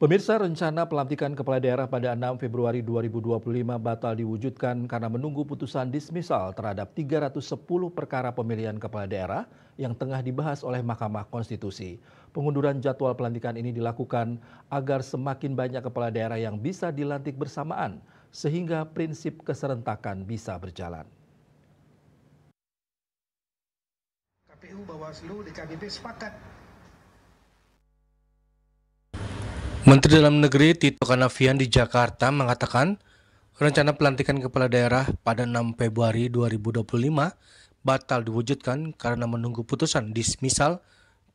Pemirsa, rencana pelantikan kepala daerah pada 6 Februari 2025 batal diwujudkan karena menunggu putusan dismisal terhadap 310 perkara pemilihan kepala daerah yang tengah dibahas oleh Mahkamah Konstitusi. Pengunduran jadwal pelantikan ini dilakukan agar semakin banyak kepala daerah yang bisa dilantik bersamaan, sehingga prinsip keserentakan bisa berjalan. KPU, Bawaslu, DKPP sepakat. Menteri Dalam Negeri Tito Karnavian di Jakarta mengatakan rencana pelantikan kepala daerah pada 6 Februari 2025 batal diwujudkan karena menunggu putusan dismisal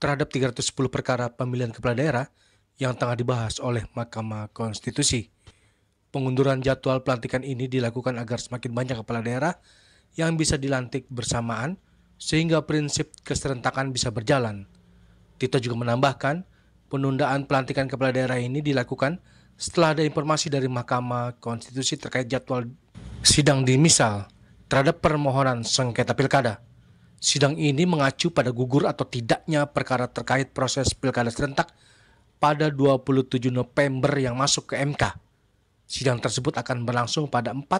terhadap 310 perkara pemilihan kepala daerah yang tengah dibahas oleh Mahkamah Konstitusi. Pengunduran jadwal pelantikan ini dilakukan agar semakin banyak kepala daerah yang bisa dilantik bersamaan sehingga prinsip keserentakan bisa berjalan. Tito juga menambahkan penundaan pelantikan kepala daerah ini dilakukan setelah ada informasi dari Mahkamah Konstitusi terkait jadwal sidang dismisal terhadap permohonan sengketa pilkada. Sidang ini mengacu pada gugur atau tidaknya perkara terkait proses pilkada serentak pada 27 November yang masuk ke MK. Sidang tersebut akan berlangsung pada 4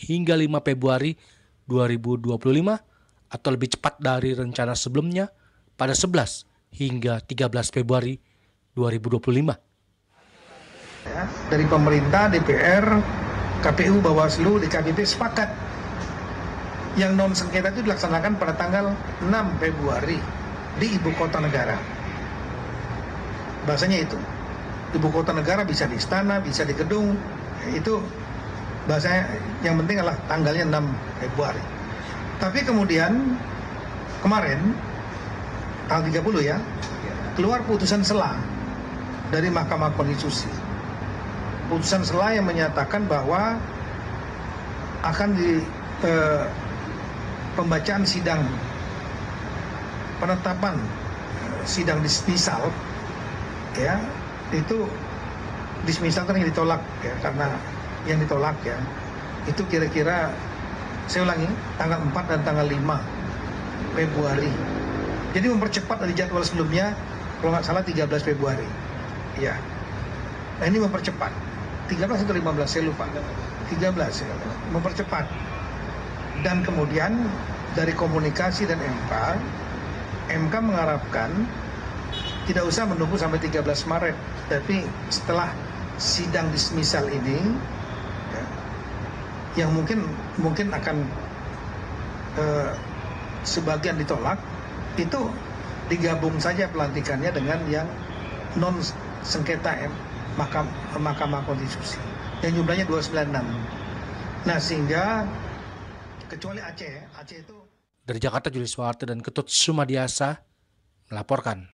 hingga 5 Februari 2025 atau lebih cepat dari rencana sebelumnya pada 11 hingga 13 Februari 2025. Dari pemerintah, DPR, KPU, Bawaslu, DKPP sepakat yang non sengketa itu dilaksanakan pada tanggal 6 Februari di ibu kota negara. Bahasanya itu, ibu kota negara bisa di istana, bisa di gedung, itu bahasanya. Yang penting adalah tanggalnya 6 Februari. Tapi kemudian kemarin tanggal 30 ya, keluar putusan sela dari Mahkamah Konstitusi. Putusan sela yang menyatakan bahwa akan pembacaan sidang penetapan sidang dismisal ya, itu dismisal kan yang ditolak ya, karena yang ditolak ya itu kira-kira, saya ulangi, tanggal 4 dan tanggal 5 Februari. Jadi mempercepat dari jadwal sebelumnya, kalau nggak salah 13 Februari. Ya, nah ini mempercepat. 13 atau 15, saya lupa. 13 ya, mempercepat. Dan kemudian dari komunikasi dan MK mengharapkan tidak usah menunggu sampai 13 Maret, tapi setelah sidang dismisal ini, ya, yang mungkin akan sebagian ditolak, itu digabung saja pelantikannya dengan yang non sengketa Mahkamah Konstitusi yang jumlahnya 296. Nah, sehingga kecuali Aceh itu. Dari Jakarta, Juli Suwarte dan Ketut Sumadiasa melaporkan.